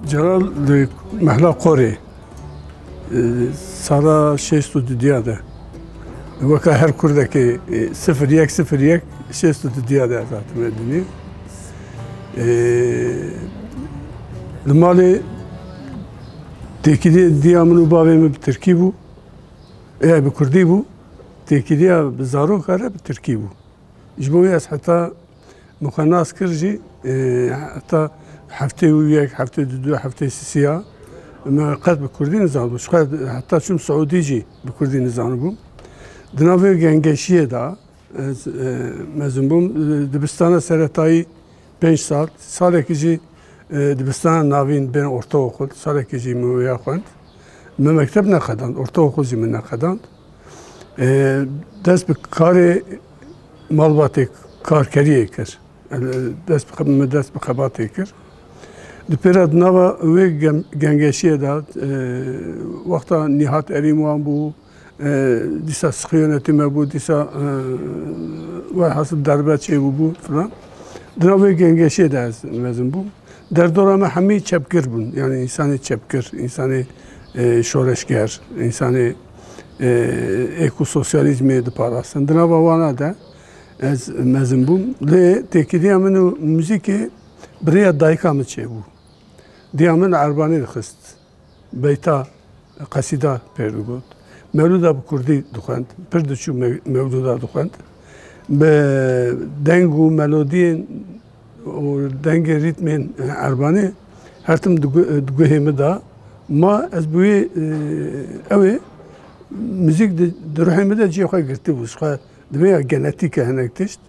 Celal Mehla Kore sala 600 diyade. Vaka her kurdaki 0101 600 diyade zaten medeni. Limali tekidi diyamını bavemi bir Türkiye bu. Bir Kurdi bu. Tekidi bizarro kare bir Türkiye bu. İcmoyas hatta mukhannas kırıcı hatta hafte uyuyak, hafte düdü, hafte sisiya. ما قد بكردي نزانو شو حتى شو سعوديجي بكردي نزانو بوم دناوي جنگشیه دا مزن بوم دبستان سرطایی 5 سال ساله کیجی دبستان ناوین بین orta okul ساله کیجی مویا خوند من مکتب نخدان orta okul زمین نخدان دست به کار مالباتی کارکریه کر دست به خباتی کر Dipera nava ve gengeşiye da vakta Nihat Erimuan bu disa sıkı yönetime bu disa ve hasıl darbe şey bu falan. Nava gengeşiye da mezun bu. Derdorama hami çepkir bun yani insanı çepkir, insanı şoreşger, insanı ekososyalizmi de parasın. Nava vana da az mezun bu. Le tekidi amenu müziki buraya dayka mı şey bu. Diyamın Arbani dixist, beyta qasida perdigot. Mevluda bu Kurdi dukhand, perdiçu mevluda dukhand. Be dengu melodiyen o denge ritmin Arbani her tim duguhemi da ma ez buyi evi müzik de ruhimi de cihaya girti bu. Şka demeye genetik henek tişt.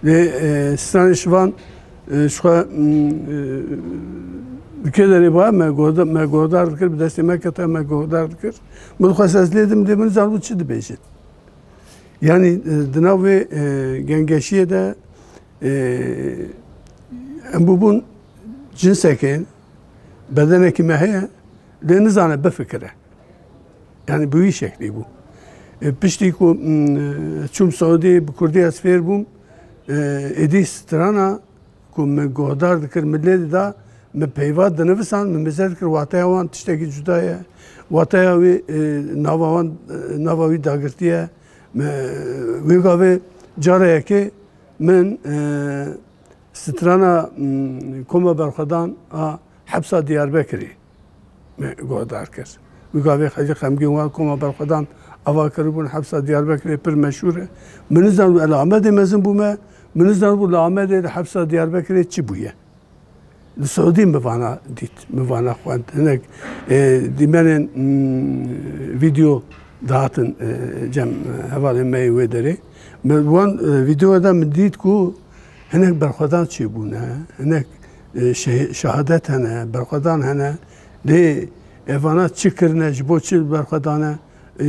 Ve stranişvan şka ülkeleri var, me godar dikir, bir deste mekata me godar dikir. Mülkhasazledim demin zarbu çidi beşit. Yani dınav ve gengeşiye de embubun cinsekin bedeneki meheye denizane befikre. Yani bu iyi şekli bu. Pişti ku çum Saudi bu Kurdi asfer bum edis strana ku me godar dikir milleti da me peyvat denivisan me mezer kir wataya wan tişteki cudaya wataya ve navavi dagirtiye me ve gave caraya ki men strana koma berxadan hapsa Diyarbakır'ı me godar kir ve gave xacı xemgi wan koma berxadan ava kiribun hapsa Diyarbakır'ı pir meşhur menizdan el amede mezin bu me menizdan bu amede hapsa Diyarbakır'ı çi buye Saudi mevana dit, mevana خوند. هنگ دیمن ویدیو داتن جم حوالی میوه داره. من ویدیو دا من دید کو هنگ برخدان چی بونه، هنگ شهادت هنه، برخدان هنه، لی ایوانا چی کرنه، جبو چی برخدانه،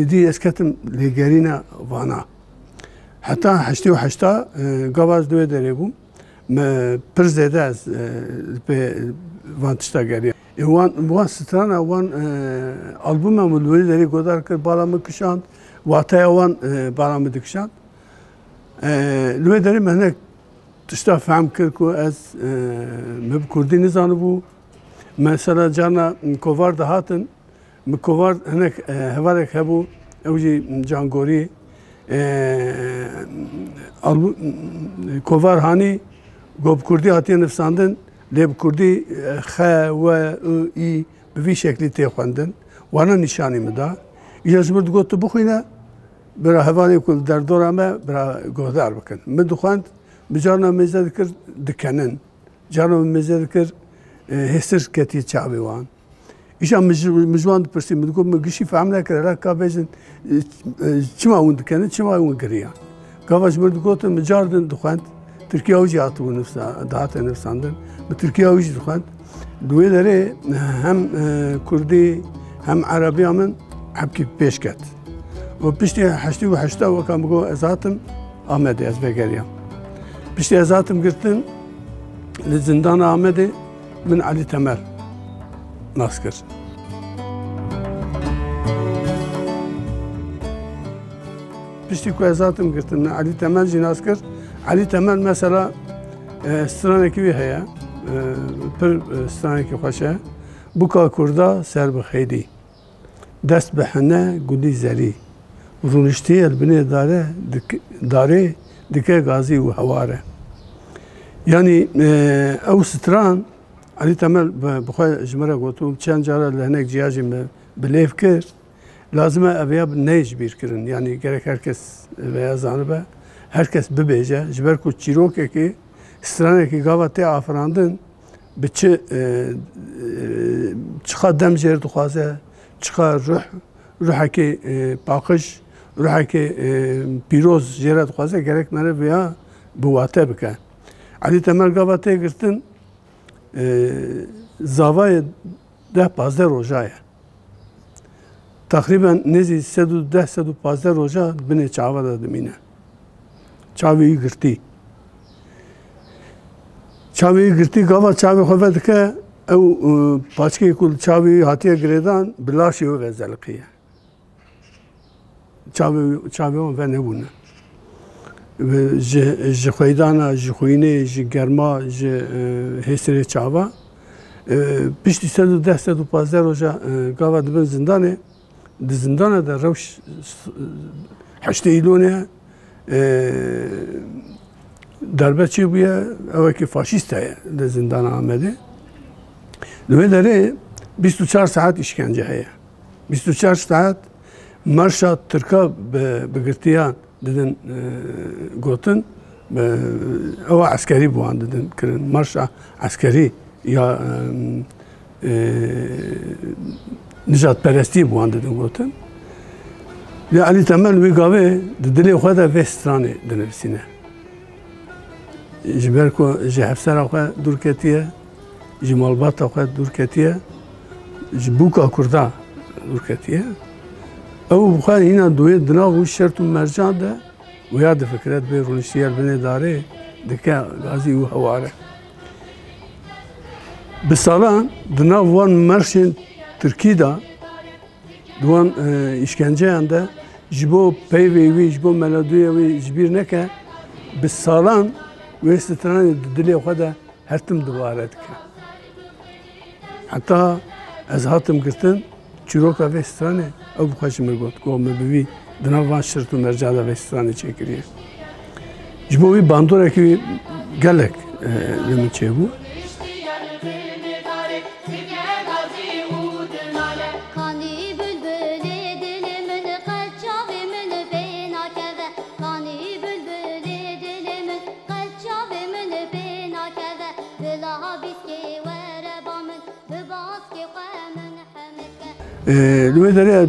دی اسکتم لیگرینا وانا. حتی 88 گواز دوی داره بوم. Me pirzede az pe van tişta geliyor. Van strana van albüme mulveri godar kır balamı kışan, vataya van balamı dikşan. Lüvederi mehnek tişta fahm kır ku az me Kurdi nizanı bu. Mesela cana kovar da hatın, me kovar henek hevarek hebu evci cangori kovar hani Gob Kurdi hatiye nefsandın, leb Kurdi xe ve i bir şekli teyxwandın. Wana nişanı mı da? İcazı gotu buxuyna, bira hevani kul derdorame bira godar bakın. Me duxwand, bicarna meze dikir dikenin, carna meze dikir hesir keti çavi wan. İşa mecvan persi me digo me gişi famle kira kabezin çima un dikenin, çima un giriya. Gavaş me gotu me cardın duxwand. Türkiye avcı atı bu nefsa, dağıtı nefsandın. Bu Türkiye avcı dukan. Duyeleri hem Kurdi hem Arabiyamın hepki peşket. Ve pişti haşti ve haşta ve kamugo ezatım Ahmet'e ez begeriyam. Pişti ezatım girtin zindan Ahmet'e min Ali Temel naskır. Pişti ku ezatım girtin Ali Temel naskır. Ali Temel mesela straneki bir heye پر ستانه که خوشه بوکا کردا سر بخیری دست به حنه گودی زری رونشتی البنه داره دکه گازی و هواره یعنی او ستران علی تمل بخواه جمره گوتو چند جاره لهنک جیاجی بلیف کرد لازمه اویا نیج بیر کرن یعنی gerek herkes veya zanıbe herkes bibêje ji ber ku çîrokekê stranekî gava tê afirandin bi çiqa dem jêr dixwaze çiqa ruhekê paqij ruhekê pîroz jêre dixwaze gerek mere veya bi wate bike Alî Temel gava tê girtin zavayê 10-15 roja ye تقریبا نزی 110-115 روزه بینه چاوا دا دمینه چاوی گرتی گاوا چاوی خواه که او پاچکی کل چاوی هاتیه گریدان بلاشی و غزلقیه چاوی و نبونه جی خویدانا جی خوینه جی گرما جی حسری چاوا پشتی 110-115 روزه گاوا دبن زندانه di zindana da rewş heşte îlonê derbe çêbûye evekî faşîst heye di zindana Amedê li wê derê 24 saat işkence heye 24 saat marşa Tirka bi girtiyan didin gotin ewa eskerî bû wan didin kirin marşa eskerî ya nijatperestî bû wan didin gotin ya Alî Temel wî gavê di dilê xwe de vê stranê dinivîsîne ji ber ku ji hevsera xwe dûr ketiye ji malbata xwe dûr ketiye ji bûka Kurda dûr ketiye ew bixwe hîna duyê di nav û şert û mercan de wêya difikire bê rûniştiya binê darê dike gazî û heware bi salan di nav wan merşên Tirkî da di wan îşkenceyan de ji bo peyvê wî ji bo melodiyê wî ji bîr neke bi salan wê stranê di dilê xwe de her tim dibare dike heta ez hatim girtin çîroka vê stranê ew bixwe ji min got ku me bi wî di nav van şirt û mercan de vê stranê çêkiriye ji bo wî bandorekî gelek li min çêbû li wê derê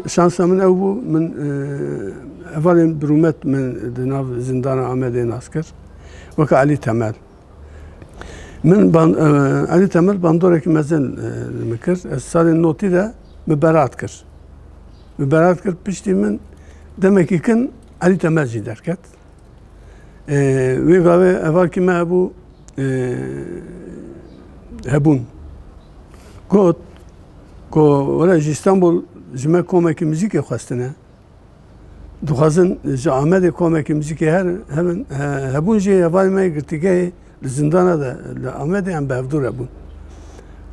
şansa min ew bû min hevalên birûmet min di nav zindana Amedê nas kir weke Alî Temel min Alî Temel bandorekî mezin li min kir ez salên notî de min berat kir piştî min demekî kin Alî Temel jî derket wê gavê hevalkî me hebû hebûn got ku were ji İstanbul ji me komekî muzîkê xwestine dixwazin ji Amedê komekî muzîkê herin hebûn jî hevalê me girtîgehê li zindana de li Amedê em bi hevdûr hebûn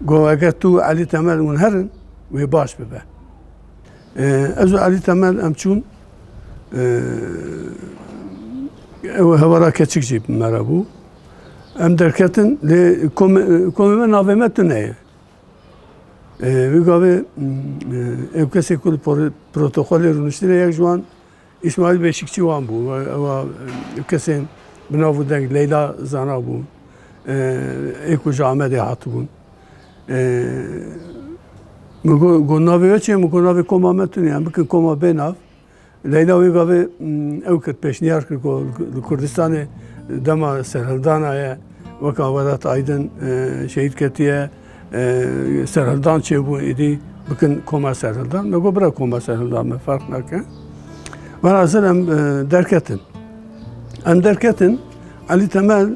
got eger tu Alî Temel hûn herin wê baş bibe ez û Alî Temel em çûn ew hewara keçik jî me re bû em derketin lê komê me navê me tune ye wî gavê ew kesê ku li protokolê rûniştinê yek ji wan İsmaîl Beşikçî wan bû ew kesên bi nav û deng Leyla zana bû ê ku ji Amedê hatibûn min got navê we çi ye min got navê koma me tune ye em bikin koma bê nav Leyla wî gavê ew kir pêşniyar kir ku li Kurdistanê dema serhildana ye weka Vedat Aydin şehîd ketiye serhildan çêbû êdî bikin koma serhildan me got bira koma serhildan me fark nake velhasıl em derketin Alî Temel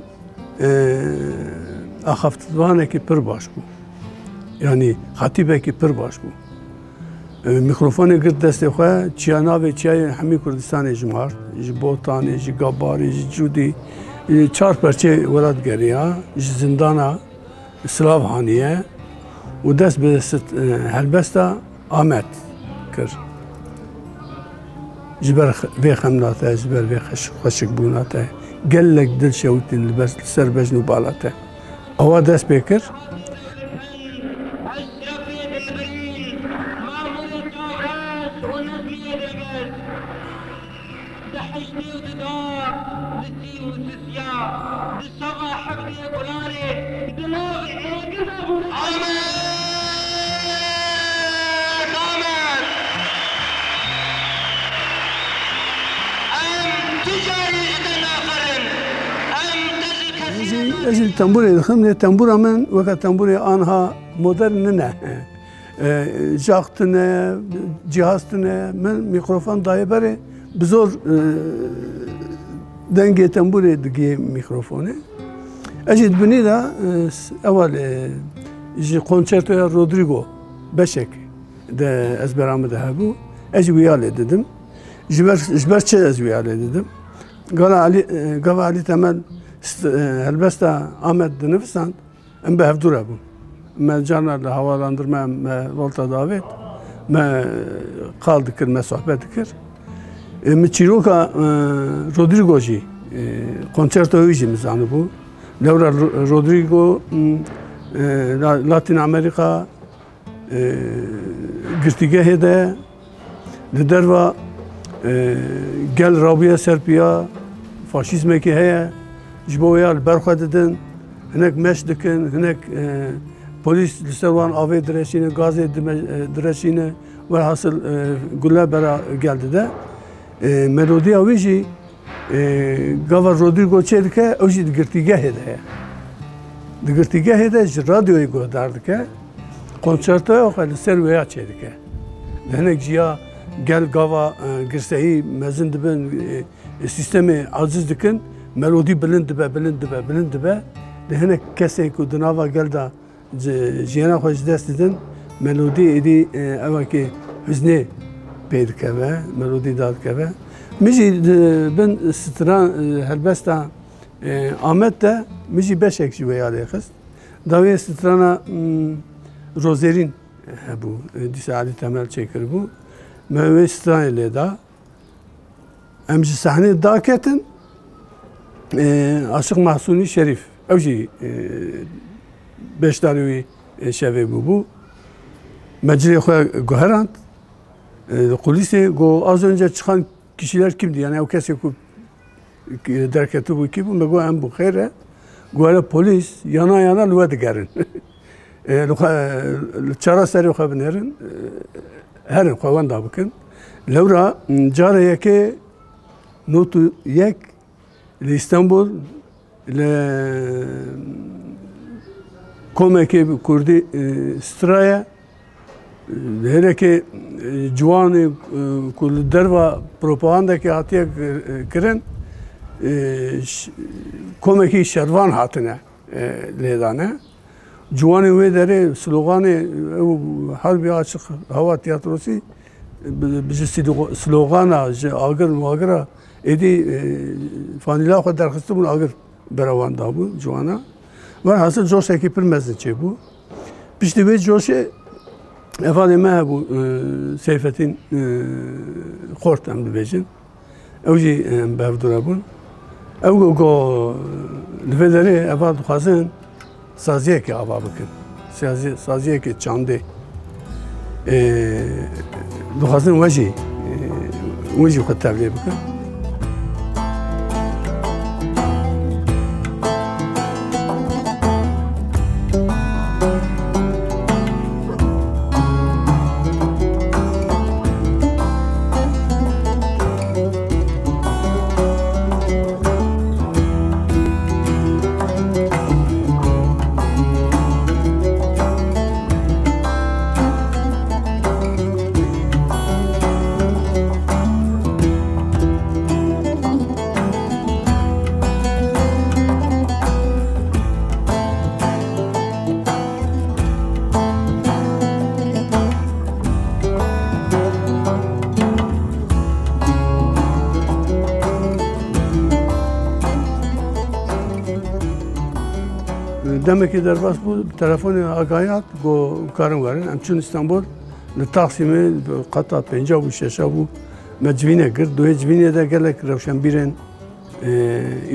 axaftvanekî pir baş bû yani xetîbekî pir baş bû mikrofonê girt destê xwe çiya navê çiyayê hemî Kurdistanê ji mar ji Botanê ji Gabarê ji Cûdî çar parçe velat geriya, zindana Slavhaniye و dest bi helbesta Ahmet kir. Ji ber vê xemna te, ji ber vê xweşikbûna te, gelek dil şewitîn li ser bejn û bala te. Ewa dest pê kir. Ez tembûrê dixim lê tembûra min weka tembûrê anha modern ne. Jax tune, cihaz tune, min mikrofon dayê berê bi zor dengê tembûrê digê mikrofonê. Ez jî dibinî de ewel ji konçertoya Rodrigo beşek de ez beramê de hebû. Ez jî wîya lê didim. Ji ber çi ez wîya lê didim. Gava Alî Temel helbesta Ahmet dinivisan em bi hevdûr hebûn. Me carna li havalandırma me volta davet me qal dikir me sohbet dikir. Mi çîroka Rodrigo jî konçerto wî jî mizanibû. Lewra Rodrigo Latin Amerika girtîgehê de li derva gel rabiya serpiya faşîzmekê heye. Ji bo wê li ber xwe didin, hinek meş dikin, hinek polîs li ser wan avê direşîne, gazê direşîne, velhasıl gule bera gel dide. Melodiya wî jî gava Rodrigo çê dike, ew jî di girtîgehê de heye. Di girtîgehê de ji radyoyê guhdar dike, konçertoya xwe li ser wêya çê dike. Di hinek jiya gel gava girseyî mezin dibin, sistemê aciz dikin, melodî bilind dibe, di hinek kesê ku di nava gel da jiyana xwe ji dest didin, melodî êdî evekê hüznê pê dikeve, melodî da dikeve. Min jî bin stran helbesta Ahmet de min jî beşek ji wêya lê xist. Da wê strana Rozerîn hebû, dîsa Alî Temel çêkiribû. Me wê stranê lê da. Em ji sahnê daketin Aşık Mahsuni Şerif. Ew jî beşdarî wî şevê bûbû. Meclê xwe guherand. Kulîsê got az önce çıkan kişiler kimdi? Yani ew kesê ku derketibû kî bû? Me got em bû xêr e. Got polîs yana yana li we digerin. Çara serê xwe binêrin. Herin xwe wenda bikin. Lewra cara yekê notu yek li İstanbul li komekê Kurdî straya hereke ciwanê ku li derva propagandekê hatiye kirin komekî şervan hatine lêdane. Ciwanê wê derê sloganê ew Harbi Açık Hava Tiyatrosu ji slogana ji agir wagira êdî fanîla xwe derxistibûn agir berawan dabû ciwana. Velhasıl coşekî pir mezin çêbû. Piştî wê coşê evadê me hebû Seyfettin Xort em dibêjin. Ew jî bi hevdûr hebûn. Ew got li vê derê eva dixwazin saziyekê ava bikin. Saziyekê çandê. Dixwazin we jî xwe tevlî bikin. demekî derbas bû telefonê agahî hat got karin werin em çûn İstanbul li Taksimê qeta pênca bû şeşa bû me civînê kir duhê civînê de gelek rewşenbîrên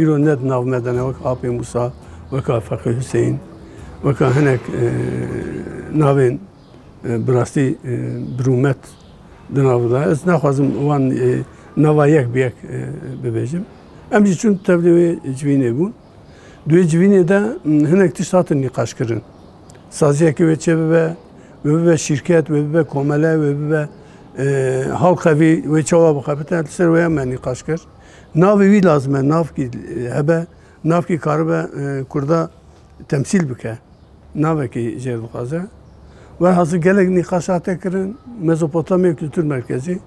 îro ne di nav me de ne wek Apê Musa weka Feqî Hüseyin weka hinek navên bi rastî birûmet di nav da ez naxwazim wan nava yek bi yek bibêjim em jî çûn tevlî wê civînê bûn duhê civînê de hinek tişt hatin nîqaşkirin saziyekê wê çê bibe wê bibe şîrket wê bibe komele wê bibe halqevî wê çawa bixebite li ser wê me nîqaş kir navê wî lazim e navkî hebe navkî karibe Kurda temsîl bike navekî jêr dixwaze velhasıl gelek nîqaş hate kirin Mezopotamya Kültür Merkezi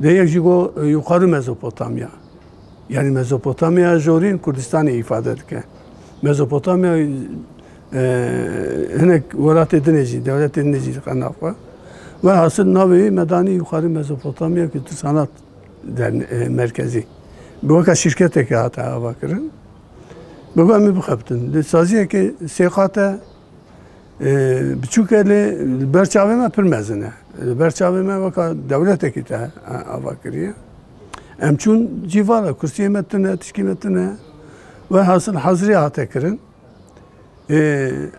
de yek jî got yuqarı Mezopotamya yani Mezopotamya jorîn Kurdistanê îfade dike Mezopotamya hinek welatê dinê jî dewletê dinê jî dixe nav xwe velhasıl navê me danî yuqarı Mezopotamya Kültür Sanat Merkezî bi weka şîrketekê hate ava kirin bi got em ê bixebitin li saziyekê sêqat e biçûk e lê li ber çavê me pir mezin e li ber çavê me weka dewletekî te ava kiriye em çûn cîvara kursiyê me tune tişkî me tune velhasıl hezirê hate kirin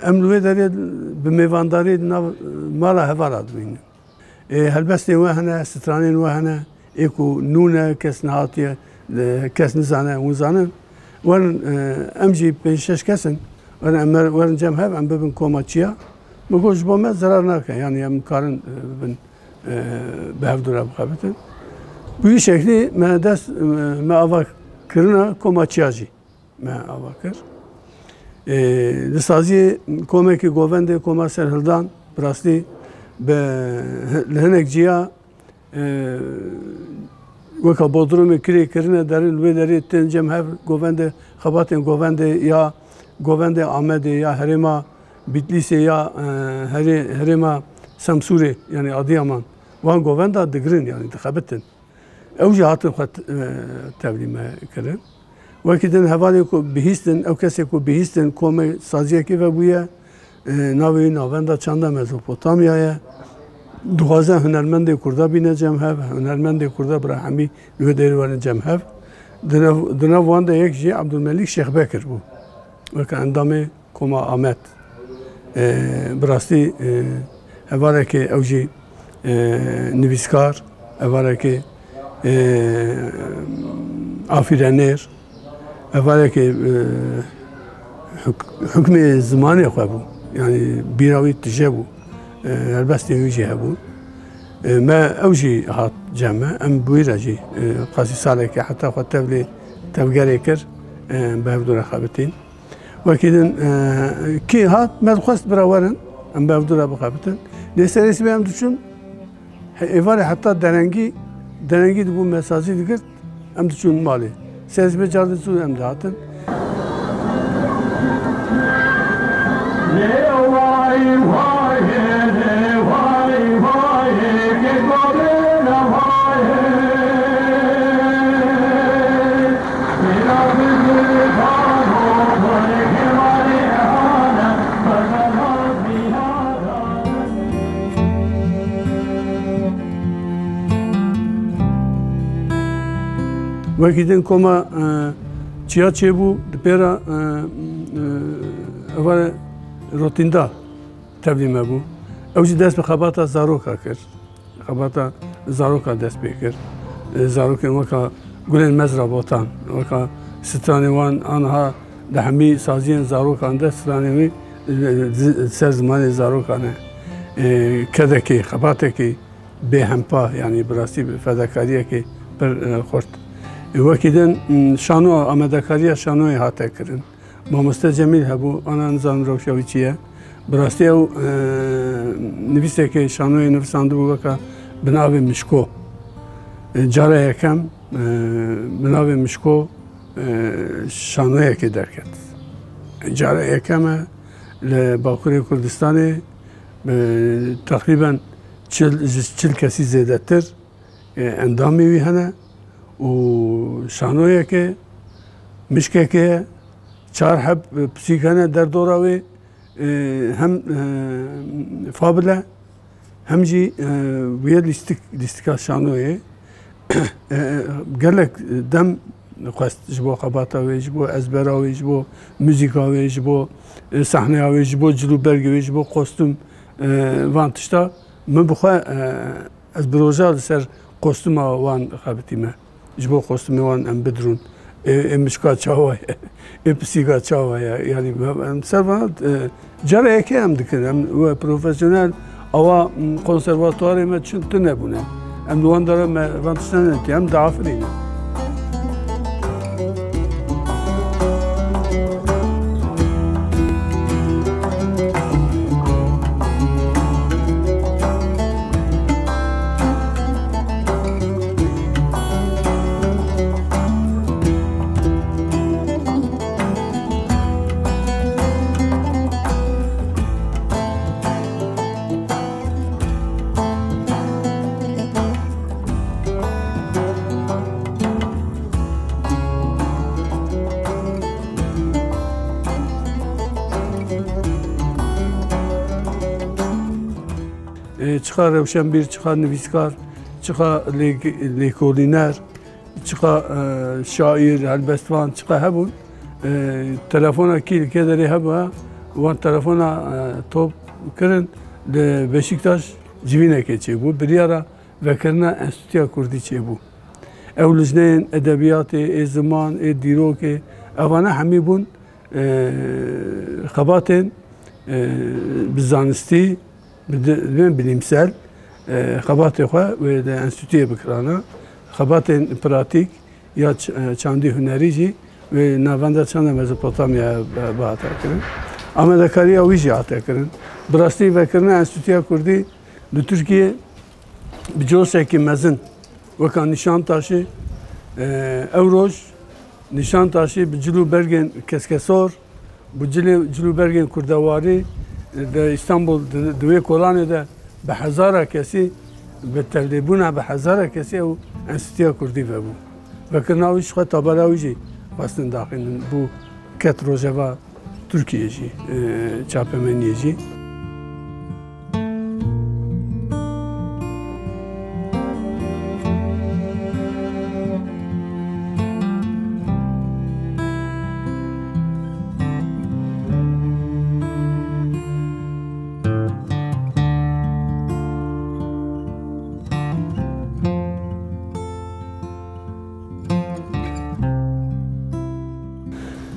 em li wê derê bi mêvandarî di nav mala hevara dibînin helbestên we hene stranên we hene ê ku nûne kes nehatiye kes nizane hûn zanin werin em jî pênc şeş kesin werin cem hev em bibin komaçiya bi got ji bo me zerar nake yani em karin bibin bi hevdûre bixebitin bu wî şeklî me dest me ava kirina komaçiya jî me ava kir li saziyê komekî govendê Koma Serhildan bi rastî li hinek ciya weka Bodrumê kirê kirine derin wê derê tên cem hev govendê xebatên govendê ya govendê Amedê ya herêma Bitlisê ya herêma Semsûrê yani Adıyaman wan govenda digirin yani dixebitin ew jî hatin xwe tevlî me kirin wekî din hevalê ku bihîstin ew kesê ku bihîstin komê saziyekê ve bûye navê navenda çanda Mezopotamya ye dixwaze hunermendê Kurda bîne cemhev hunermendê Kurda Brahemî li wê derê werin cemhev di nav wan de yek jî Abdulmelik Şexbekir bû weka endamê Koma Amed bi rastî hevalekê ew jî nivîskar hevalekê afîrenêr hevalekê hukmê zimanê xwe bû yani bîra wî tije bû helbestên wî jî hebûn me ew jî hat cem me em bi wî re jî qasî salekê heta xwe tevlî tevgerê kir bi hevdûre xebitin wekî din kî hat me dixwest bira werin em bi hevdûre bixebitin lê serê sibê em diçûn êvarê heta derengî dibû me sazî digirt em diçûn malê serê sibê car diçûn em dihatin wekî din Koma çiya çêbû di pêra êvarê Rotînda tevlî me bû ew jî dest bi xebata zaroka kir xebata zaroka dest pê kir zarokên weka gulên mezra botan weka stranê wan aniha di hemî saziyên zarokan de stranê wî ser zimanê zarokan e kedekê xebatekê bêhempa yani bi rastî fedakariyekê pir xurt wekî din şanoya amedekariya şanoyê hate kirin Mamoste Cemîl hebû ana nizanim rewşa wî çi ye bi rastî ew nivîsekê şanoyê nivîsandibû weka bi navê Mişko cara yekem bi navê Mişko şanoyekê derket cara yekem e li Bakurê Kurdistanê teqrîben çil kesî zêdetir endamê wî hene û şanoyekê mişkekê ye çar hep psikane derdora ve hem fabile hem jî wê lîstika şanoyê gelek dem xwest ji bo xebata wê, ji bo ezbera wê, ji bo müzîka wê, ji bo sahneya wê, ji bo cilûbergê wê, ji bo kostüm van tişta min bixwe ez bi roja li ser kostûma wan xebitîme. Ji bo kostûmê wan em bidrûn. Ê mişka çawa ye, ê pisîka çawa ye. Yani em ser van cara yekê em dikin. Em we profesyonel awa konservatuarê me çi nebûne. Em li wan dere me van tişta nekî, em diafirîne. Çıka rewşenbîr, çıka nivîskar, çıka lêkolîner, çıka şaîr, helbestvan, çıka hebûn. Telefona kîlkê derê hebû, wan telefona top kirin li Beşiktaş civînekê çêbû. Biryara vekirina Enstitûya Kurdî çêbû. Ew lijneyên edebiyatê, ê ziman, ê dîrokê, evane hemî bûn xebatên bi zanistî, bilimsel xebatê xwe wê de enstitûyê bikirane, xebatên pratik ya çandî hunerî jî wê navenda çanda Mezopotamyaya hate kirin. Amedekariya wî jî hate kirin. Bi rastî vekirina Enstitûya Kurdî li Tirkiye bi cosekî mezin weka Nîşantaşî ew roj Nîşantaşî bi cilûbergên keskesor, bi cilûbergên kurdewarî de İstanbul di wê kolanê de bi hezara kesî bi tevlîbûna bi hezara kesî ew Enstitûya Kurdî vebû. Vekirina wî ji xwe tabela wî jî xwestin daxînin bû ket rojeva Tirkiye jî, çapemeniyê jî.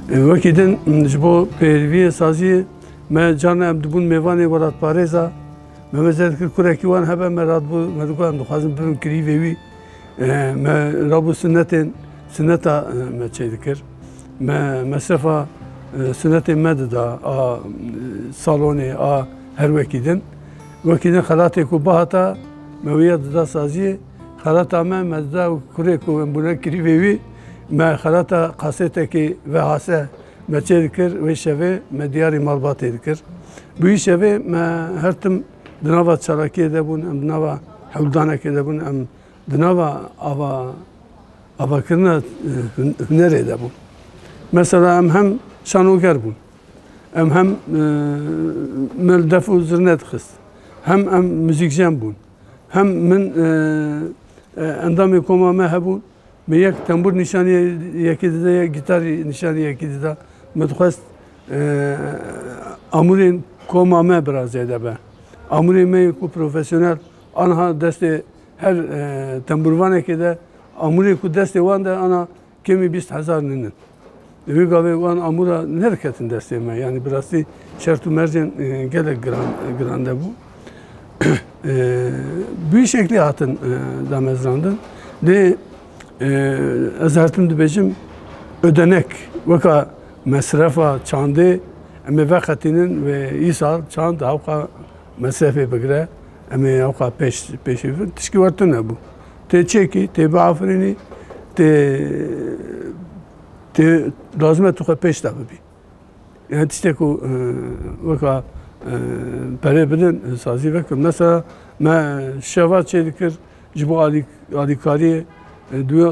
Wekî din ji bo pêriviyê saziyê me carna em dibûn mêvanê welatparêza me meze dikir kurekî wan hebe me radbû me digot em dixwazin bibin kirîvê wî me rabû sineta me çê dikir. Me mesrefa sinetê me dida a salonê a her wekî din. Wekî din xelatê ku bihata me wîya dida saziyê, xelata me dida kurê ku em bûne kirîvê wî me xelata qasetekî vehase me çê dikir, wê şevê me diyarî malbatê dikir. Bu wî şevê me her tim di nava çalakiyê de bûn, em di nava hewldanekê de bûn, em di nava avakirina hunerê de bûn. Mesela em hem şanoger bûn, em hem me li def û zirne dixist, hem em müzîkjen bûn, hem min endamê koma me hebûn. Me yek tembur nîşaniyekê dida, yek gitar nîşaniyekê dida. Me dixwest amûrên koma me biraz zêde be. Amûrê me ku profesyonel anha destê her temburvanekê de amûrê ku destê wan de ana kemî 20,000 ninin. Wê gavê wan amûra neriketin destê me. Yani bi rastî şert û mercên gelek giran de bû. Bî şeklî hatin damezrandin. Lê ez her tim dibêjim ödenek weka mesrefa çandê em ê veqetînin ve îsal çand hewqa mesrefê bigire, em ê hewqa pêşî bikin. Tişkî wertin nebû. Tê çêkî, tê biafirînî, tê lazim e tu xwe pêş de bibî. Yani tiştek ku weka perê bidin sazî vekim. Mesela me şeva çê dikir ji bo alîkariyê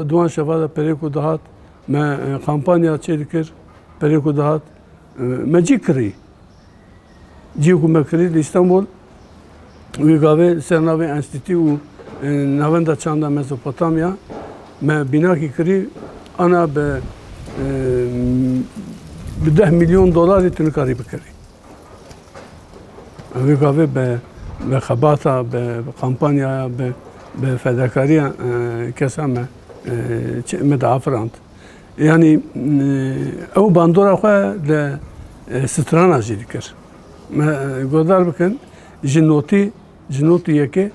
duan şeva de perê ku dihat me kampanya çê dikir perê ku dihat me cî kirî. Cî ku me kirî li İstanbul wî gavê ser navê enstîtû û navenda çanda Mezopotamya me bînakî kirî ana bi 10 milyon dolarê tu nikarî bikirî. Wî gavê bi xebata, bi kampanyaya, bi fedakariya kesa me diafirand. Yani ew bandora xwe li strana jî dikir. Me godar bikin ji notî yekê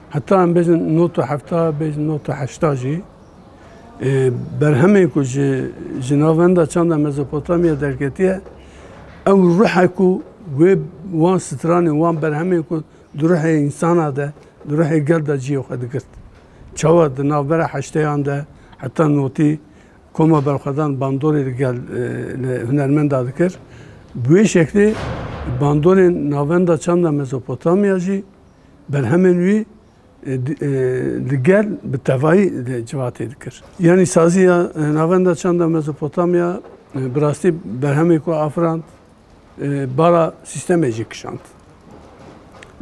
heta em bêjin nota hefta, bêjin nota heşta jî berhemê ku ji navenda çanda Mezopotamya derketiye ew ruhê ku wê wan stranê wan berhemê ku di ruhê însana de, di ruhê gel de ciyê xwe digirt. Çawa di navbera heşteyan de heta notî koma berxwedan bandorê li gel hunermenda dikir. Bi wê şeklê bandorên navenda çanda Mezopotamya jî berhemên wî li gel bi tevahî civatê dikir. Yani saziya navenda çanda Mezopotamya bi rastî berhemê ku afirand bara sistemê jî kişand.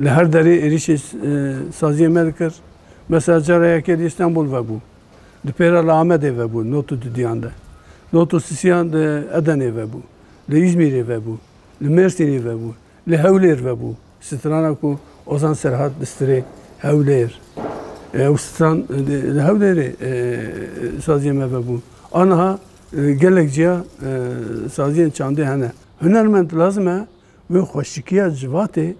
Li her derê êrişê saziyê me dikir. Mesela cara yekê li İstanbul vebû. Di pêra li Amedê vebû, notu dudiyan de. Notu sisiyan di Edenê vebû. Li İzmîrê vebû. Li Mêrsînê vebû. Li Hewlêr vebû. Strana ku Ozan Serhat distirê Hewlêr. Ew stran li Hewlêrê saziyê me vebû. Aniha gelek ciya saziyên çandê hene. Hunermend lazim e wê xweşikiya civatê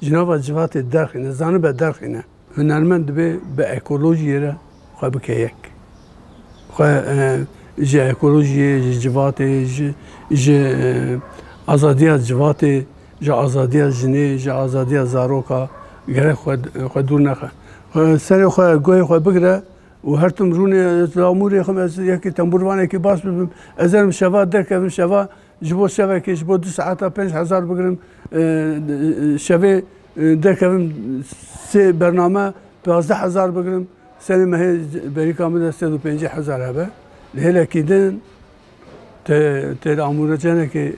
ji nava civatê derxîne, zanibe derxîne. Hunermend dibe bi ekolojiyê re xwe bike yek. Xwe ji ekolojiyê, ji civatê, ji azadiya civatê, ji azadiya jinê, ji azadiya zaroka gerek xwe dûr nexe. Serê xwe goyê xwe bigire û her tim rûnê lamûrê xwe ez yekî temburvanekî bas bibim, ez erim şeva derkevim şeva ji bo şevekê, ji bo 2 saeta 5,000 bigirim şevê derkevim sê bername 15,000 bigirim senê me hê berîka min de 150,000 hebe. Li hêlekî din tê li amûrecenekê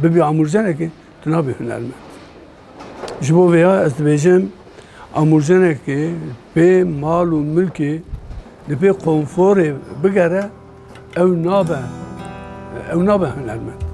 bibî amûrcenekê tu nabî hunermend. Ji bo vê ya ez dibêjim amûrcenekê pê mal û milkê li pê konforê bigere ew nabe hunermend.